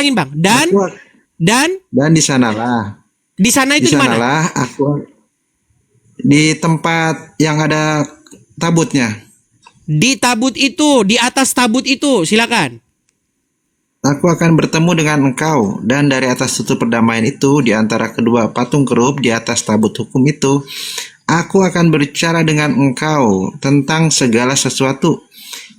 ulangin Bang. Dan di sanalah. Di sana itu di mana? Sanalah aku di tempat yang ada tabutnya. Di tabut itu, di atas tabut itu, silakan. Aku akan bertemu dengan engkau, dan dari atas tutup perdamaian itu, di antara kedua patung kerup di atas tabut hukum itu, aku akan berbicara dengan engkau tentang segala sesuatu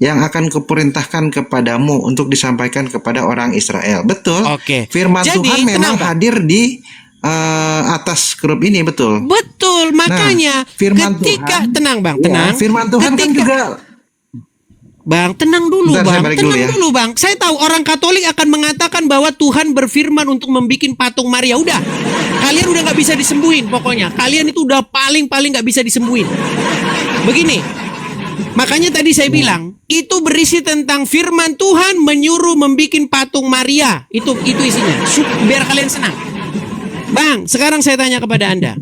yang akan kuperintahkan kepadamu untuk disampaikan kepada orang Israel. Betul. Oke. Firman Jadi, Tuhan memang kenapa? hadir di atas kerup ini, betul. Betul, makanya firman ketika Tuhan, tenang Bang, ya, tenang. firman Tuhan kan juga. Bang, tenang dulu Bentar, saya Bang, balik tenang dulu ya. dulu Bang. Saya tahu orang Katolik akan mengatakan bahwa Tuhan berfirman untuk membikin patung Maria. Udah, kalian udah nggak bisa disembuhin pokoknya. Kalian itu udah paling nggak bisa disembuhin. Begini, makanya tadi saya bilang itu berisi tentang firman Tuhan menyuruh membikin patung Maria. Itu isinya. Biar kalian senang. Bang, sekarang saya tanya kepada Anda.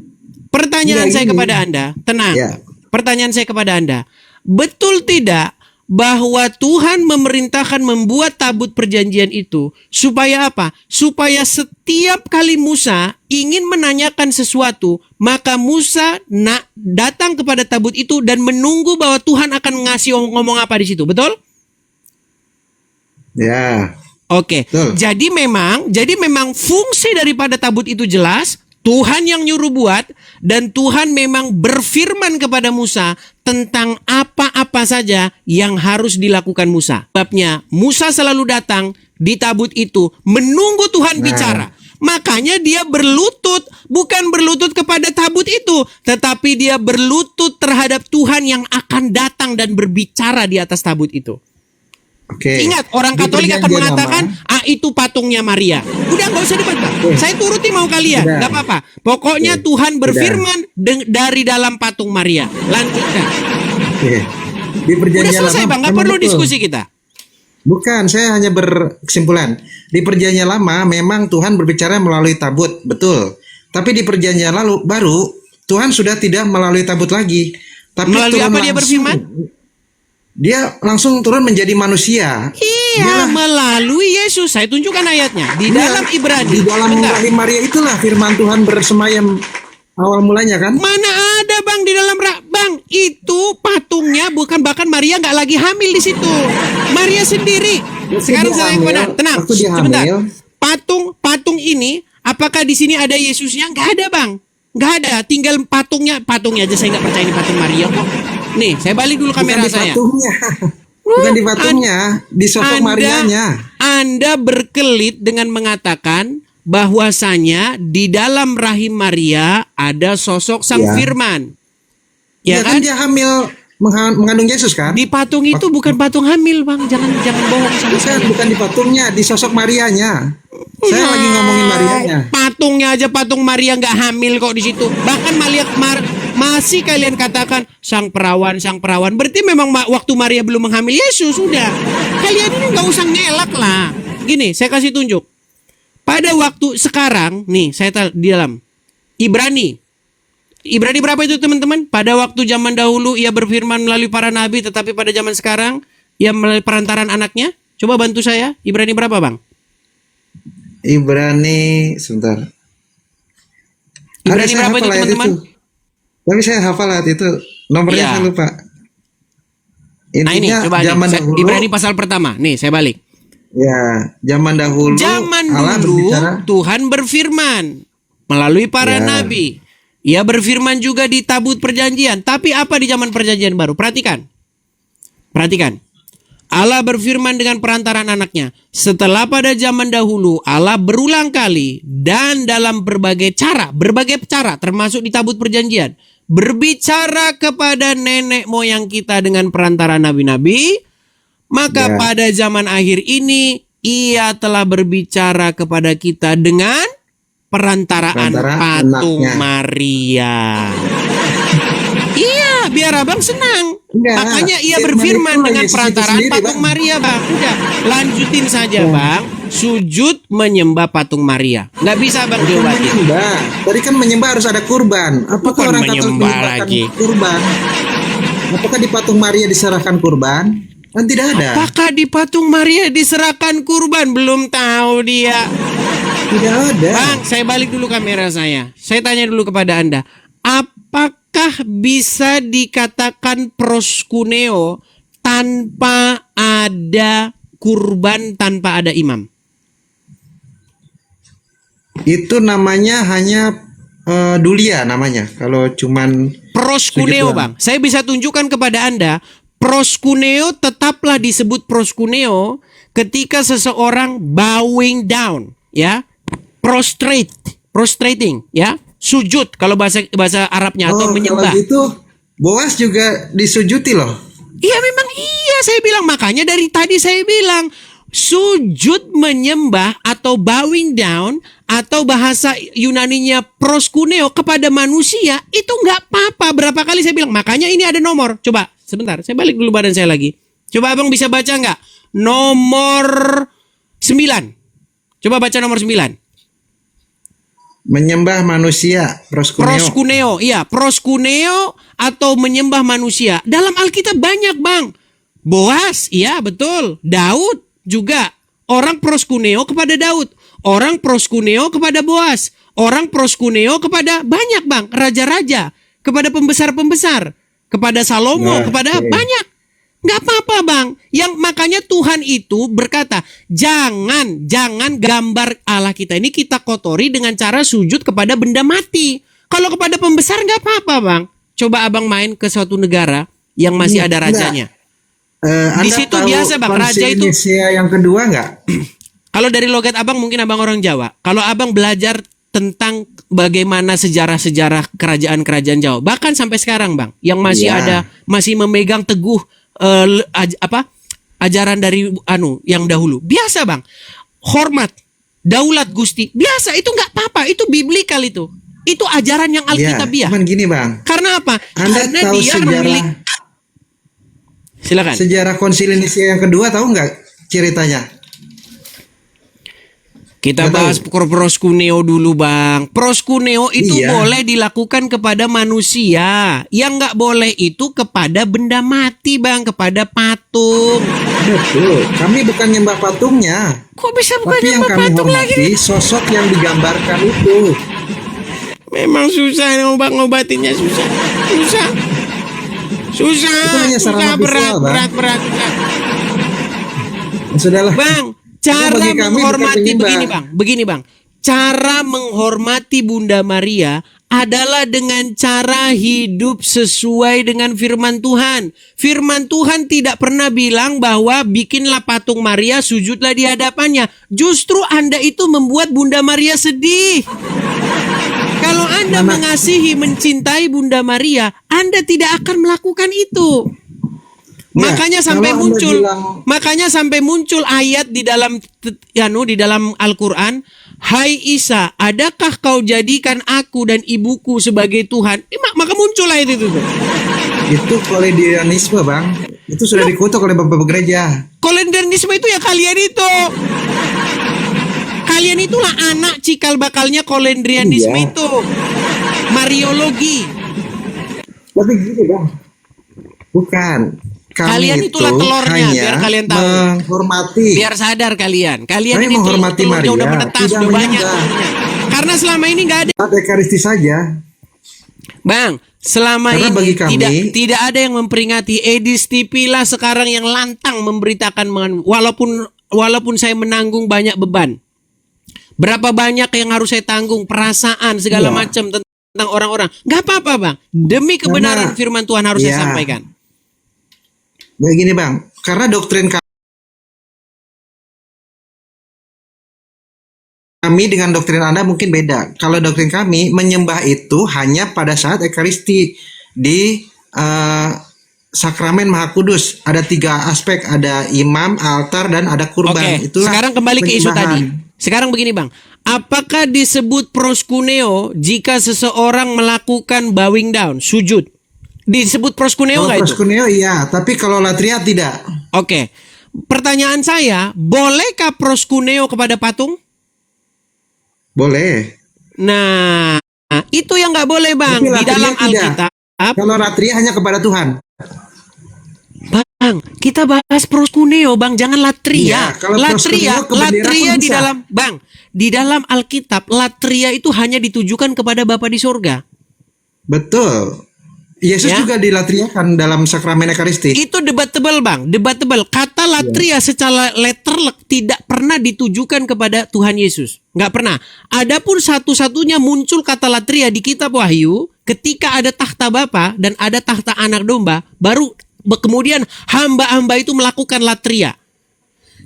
Pertanyaan saya kepada Anda, tenang. Ya. Pertanyaan saya kepada Anda, betul tidak bahwa Tuhan memerintahkan membuat tabut perjanjian itu supaya apa? Supaya setiap kali Musa ingin menanyakan sesuatu, maka Musa datang kepada tabut itu dan menunggu bahwa Tuhan akan ngasih ngomong apa di situ, betul? Ya. Oke. Betul. Jadi memang fungsi daripada tabut itu jelas. Tuhan yang nyuruh buat, dan Tuhan memang berfirman kepada Musa tentang apa-apa saja yang harus dilakukan Musa. Sebabnya Musa selalu datang di tabut itu menunggu Tuhan bicara. Makanya dia berlutut, bukan berlutut kepada tabut itu, tetapi dia berlutut terhadap Tuhan yang akan datang dan berbicara di atas tabut itu. Oke. Ingat, orang Di Katolik akan perjanjian mengatakan, itu patungnya Maria. Udah, nggak usah debat, Bang. Saya turuti mau kalian, Udah. nggak apa-apa. Pokoknya Tuhan berfirman dari dalam patung Maria. Lanjutkan. Oke. Di Udah perjanjian selesai, lama Bang. Nggak memang perlu betul. diskusi kita. Bukan, saya hanya berkesimpulan. Di perjanjian lama memang Tuhan berbicara melalui tabut, betul. Tapi di perjanjian baru Tuhan sudah tidak melalui tabut lagi. Tapi Melalui turun apa dia berfirman? Dia langsung turun menjadi manusia. Iya, melalui Yesus. Saya tunjukkan ayatnya. Di dalam Ibrani. Di dalam Bentar. rahim Maria itulah firman Tuhan bersemayam awal mulanya kan? Mana ada Bang di dalam Bang, itu patungnya bukan, bahkan Maria nggak lagi hamil di situ. Maria sendiri. Sekarang saya yang benar. Tenang. Waktu dia Sebentar. hamil. Patung ini, apakah di sini ada Yesusnya? Nggak ada Bang. Nggak ada. Tinggal patungnya aja. Saya nggak percaya ini patung Maria kok. Nih, saya balik dulu kamera saya. Bukan di patungnya, di sosok Marianya. Anda berkelit dengan mengatakan bahwasanya di dalam rahim Maria ada sosok Sang Ya. Firman. Ya kan dia hamil mengandung Yesus kan? Di patung itu bukan patung hamil, Bang. Jangan bohong sama saya. Bukan di patungnya, di sosok Marianya. Saya lagi ngomongin Marianya. Patungnya aja, patung Maria nggak hamil kok di situ. Bahkan masih kalian katakan sang perawan. Berarti memang waktu Maria belum menghamil Yesus sudah. Kalian ini nggak usah ngelak lah. Gini, saya kasih tunjuk. Pada waktu sekarang, nih saya di dalam Ibrani berapa itu teman-teman? Pada waktu zaman dahulu ia berfirman melalui para nabi, tetapi pada zaman sekarang ia melalui perantaran anaknya. Coba bantu saya. Ibrani berapa, Bang? Ibrani sebentar. Ibrani berapa itu teman-teman? Tapi saya hafal ayat itu. Nomornya Ya. saya lupa. Nah ini Intinya coba zaman nih, dahulu. Ibrani pasal pertama. Nih saya balik. Ya, zaman dahulu. Allah Dulu berbicara. Tuhan berfirman melalui para Ya. nabi. Ia berfirman juga di tabut perjanjian. Tapi apa di zaman perjanjian baru? Perhatikan. Allah berfirman dengan perantaran anaknya. Setelah pada zaman dahulu Allah berulang kali dan dalam berbagai cara termasuk di tabut perjanjian, berbicara kepada nenek moyang kita dengan perantaran nabi-nabi, maka Ya. pada zaman akhir ini ia telah berbicara kepada kita dengan perantaraan patung anaknya. Maria. Iya, biar abang senang. Enggak, Makanya ia firman berfirman itu dengan Yesus itu perantaraan sendiri, patung Bang. Maria, Bang. Udah, lanjutin saja, Bang. Sujud menyembah patung Maria. Nggak bisa, Bang, diobatin. Menyembah. Tadi kan menyembah harus ada kurban. Bukan Apakah orang Katolik menyembah menyembahkan lagi. kurban? Apakah di patung Maria diserahkan kurban? Kan tidak ada. Apakah di patung Maria diserahkan kurban? Belum tahu dia. Tidak ada. Bang, saya balik dulu kamera saya. Saya tanya dulu kepada Anda. Apakah bisa dikatakan proskuneo tanpa ada kurban, tanpa ada imam? Itu namanya hanya dulia namanya. Kalau cuman Proskuneo, sujud doang. Bang. Saya bisa tunjukkan kepada Anda, proskuneo tetaplah disebut proskuneo ketika seseorang bowing down, ya. Prostrating, ya. Sujud kalau bahasa Arabnya, atau menyembah. Kalau gitu Boas juga disujuti loh. Iya, memang iya, saya bilang. Makanya dari tadi saya bilang sujud menyembah atau bowing down atau bahasa Yunaninya proskuneo kepada manusia itu nggak apa-apa. Berapa kali saya bilang. Makanya ini ada nomor. Coba sebentar, saya balik dulu badan saya lagi. Coba abang bisa baca nggak? Nomor 9. Coba baca nomor 9. Menyembah manusia, proskuneo. Proskuneo, iya, proskuneo atau menyembah manusia. Dalam Alkitab banyak, Bang. Boas, iya betul. Daud juga. Orang proskuneo kepada Daud. Orang proskuneo kepada Boas. Orang proskuneo kepada banyak, Bang. Raja-raja. Kepada pembesar-pembesar. Kepada Salomo, kepada banyak. Nggak apa-apa, Bang. Yang makanya Tuhan itu berkata, jangan gambar Allah kita ini kita kotori dengan cara sujud kepada benda mati. Kalau kepada pembesar nggak apa-apa, Bang. Coba abang main ke suatu negara yang masih ada rajanya. Di Anda situ tahu biasa, Bang, raja itu. Indonesia yang kedua nggak? Kalau dari logat abang mungkin abang orang Jawa. Kalau abang belajar tentang bagaimana sejarah-sejarah kerajaan-kerajaan Jawa, bahkan sampai sekarang, Bang, yang masih ada, masih memegang teguh ajaran dari yang dahulu. Biasa, Bang. Hormat, daulat Gusti. Biasa, itu nggak apa-apa, itu biblikal itu. Itu ajaran yang Alkitabiah. Cuman gini, Bang. Karena apa? Anda Karena tahu dia sejarah Silakan. sejarah konsili Nisia yang kedua, tahu nggak ceritanya? Kita bahas proskuneo dulu, Bang. Proskuneo itu Iya. boleh dilakukan kepada manusia. Yang nggak boleh itu kepada benda mati, Bang. Kepada patung. Betul. Kami bukan nyembah patungnya, Kok bisa bukan tapi yang nyembah kami patung lagi? hormati sosok yang digambarkan itu. Memang susah ngobatinnya, susah. Itu hanya sarana visual, Bang. berat. Sudahlah. Bang, cara bagi kami menghormati bukan penyembah. begini, Bang. Cara menghormati Bunda Maria adalah dengan cara hidup sesuai dengan firman Tuhan. Firman Tuhan tidak pernah bilang bahwa bikinlah patung Maria, sujudlah di hadapannya. Justru Anda itu membuat Bunda Maria sedih. Kalau Anda mengasihi, mencintai Bunda Maria, Anda tidak akan melakukan itu. Ya, Makanya sampai muncul ayat di dalam Al-Qur'an, "Hai Isa, adakah kau jadikan aku dan ibuku sebagai Tuhan?" Maka muncul ayat itu tuh. Itu koledianisme, Bang. Itu sudah dikutuk oleh Bapak gereja. Koledianisme itu ya kalian itu. Kalian itulah anak cikal bakalnya koledianisme Iya. itu. Mariologi. Tapi gini, Bang. Bukan. Kami Kalian itulah telurnya, hanya biar kalian tahu. menghormati. Biar sadar kalian. Kalian Kami ini menghormati telurnya udah Maria, menetas, tidak udah banyak menyembah. telurnya. Karena selama ini nggak ada. Saat Ekaristi saja. Bang, selama Karena ini bagi kami- tidak ada yang memperingati. Edis TV lah sekarang yang lantang memberitakan, walaupun saya menanggung banyak beban. Berapa banyak yang harus saya tanggung, perasaan segala Iya. macam tentang orang-orang. Nggak apa-apa, Bang. Demi kebenaran Karena- firman Tuhan harus saya Iya. sampaikan. Begini, Bang. Karena doktrin kami dengan doktrin Anda mungkin beda. Kalau doktrin kami, menyembah itu hanya pada saat Ekaristi di Sakramen Maha Kudus. Ada 3 aspek, ada imam, altar, dan ada kurban. Oke, Itulah sekarang kembali ke isu penyembahan. tadi. Sekarang begini, Bang. Apakah disebut proskuneo jika seseorang melakukan bowing down, sujud? Disebut proskuneo Kalau nggak itu? proskuneo iya, tapi kalau latria tidak. Oke. Pertanyaan saya, bolehkah proskuneo kepada patung? Boleh. Nah, itu yang nggak boleh, Bang. Tapi Di dalam latria tidak. Alkitab, Kalau latria hanya kepada Tuhan. Bang, Bang, kita bahas proskuneo, Bang, jangan latria. Iya, kalau Latria, proskuneo ke bendera latria pun di bisa. dalam, Bang, di dalam Alkitab, latria itu hanya ditujukan kepada Bapa di sorga. Betul. Yesus Ya. juga dilatriakan dalam sakramen Ekaristi. Itu debatable, Bang, debatable. Kata latria secara letterlek tidak pernah ditujukan kepada Tuhan Yesus. Nggak pernah. Adapun satu-satunya muncul kata latria di kitab Wahyu ketika ada tahta Bapa dan ada tahta Anak Domba, baru kemudian hamba-hamba itu melakukan latria.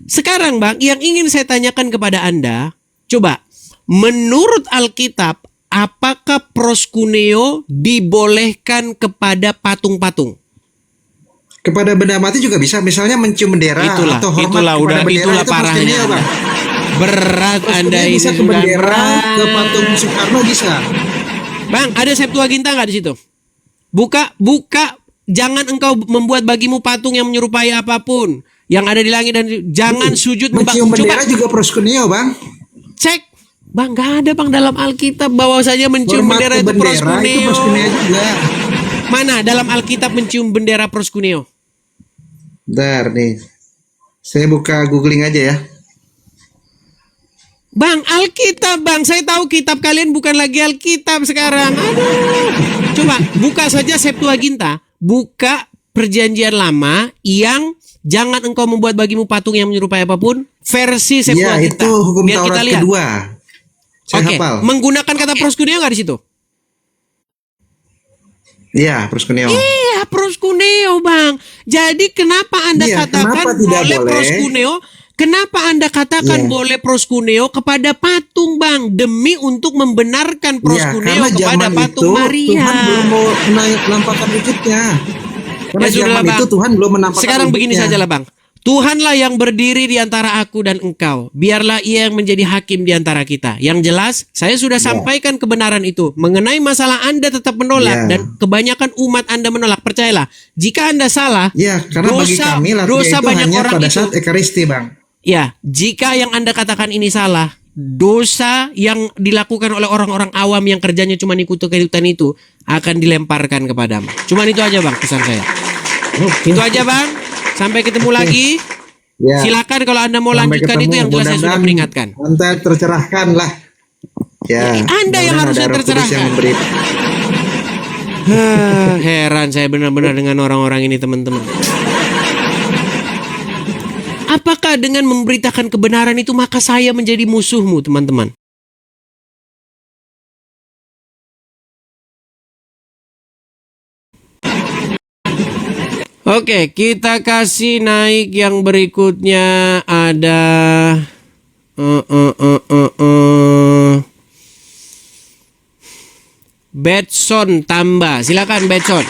Sekarang, Bang, yang ingin saya tanyakan kepada Anda, coba, menurut Alkitab, apakah proskuneo dibolehkan kepada patung-patung? Kepada benda mati juga bisa, misalnya mencium bendera atau hormat kepada bendera, itulah itu parahnya. proskuneo, Bang. Berat Anda Proskuneo ini bisa ke sudah bendera, berat. ke patung Soekarno bisa. Bang, ada Septuaginta nggak di situ? Buka, jangan engkau membuat bagimu patung yang menyerupai apapun yang ada di langit dan jangan sujud Mencium Coba bendera juga proskuneo, Bang. cek, Bang, nggak ada, Bang, dalam Alkitab bahwasanya mencium Hormat bendera ke itu bendera itu proskuneo. proskuneo juga. Mana dalam Alkitab mencium bendera proskuneo? Bentar nih. Saya buka googling aja ya. Bang, Alkitab, Bang. Saya tahu kitab kalian bukan lagi Alkitab sekarang. Aduh. Coba buka saja Septuaginta. Buka Perjanjian Lama yang jangan engkau membuat bagimu patung yang menyerupai apapun. Versi Iya, Septuaginta. itu hukum Biar kita Taurat lihat. kedua. Saya Oke, hafal. menggunakan kata proskuneo nggak di situ? Iya, proskuneo. Iya, proskuneo, Bang. Jadi kenapa Anda Iya, katakan kenapa tidak boleh boleh? proskuneo? Kenapa Anda katakan Iya. boleh proskuneo kepada patung, Bang? Demi untuk membenarkan Iya, proskuneo karena kepada zaman patung itu Maria. Tuhan belum mau menampakkan wujudnya. Karena Ya sudahlah, zaman Bang. itu Tuhan belum menampakkan Sekarang begini wujudnya. sajalah, Bang. Tuhanlah yang berdiri di antara aku dan engkau. Biarlah ia yang menjadi hakim di antara kita. Yang jelas, saya sudah sampaikan kebenaran itu. Mengenai masalah Anda tetap menolak Ya. dan kebanyakan umat Anda menolak. Percayalah, jika Anda salah, Ya, karena bagi kami latria dosa itu banyak hanya orang pada itu. saat Ekaristi, Bang. Ya, jika yang Anda katakan ini salah, dosa yang dilakukan oleh orang-orang awam yang kerjanya cuma ikut-ikutan itu akan dilemparkan kepadamu. Cuman itu aja, Bang, pesan saya. Itu aja, Bang. Sampai ketemu lagi. Ya. Silakan kalau Anda mau Sampai lanjutkan ketemu. itu yang jelas saya sudah Mudah-mudahan peringatkan. Anda tercerahkan lah. Ya, Anda yang mudah-mudahan harusnya ada Roh Kudus tercerahkan. yang memberi. Heran saya benar-benar dengan orang-orang ini, teman-teman. Apakah dengan memberitakan kebenaran itu maka saya menjadi musuhmu, teman-teman? Oke, kita kasih naik yang berikutnya ada Betson tambah. Silakan Betson.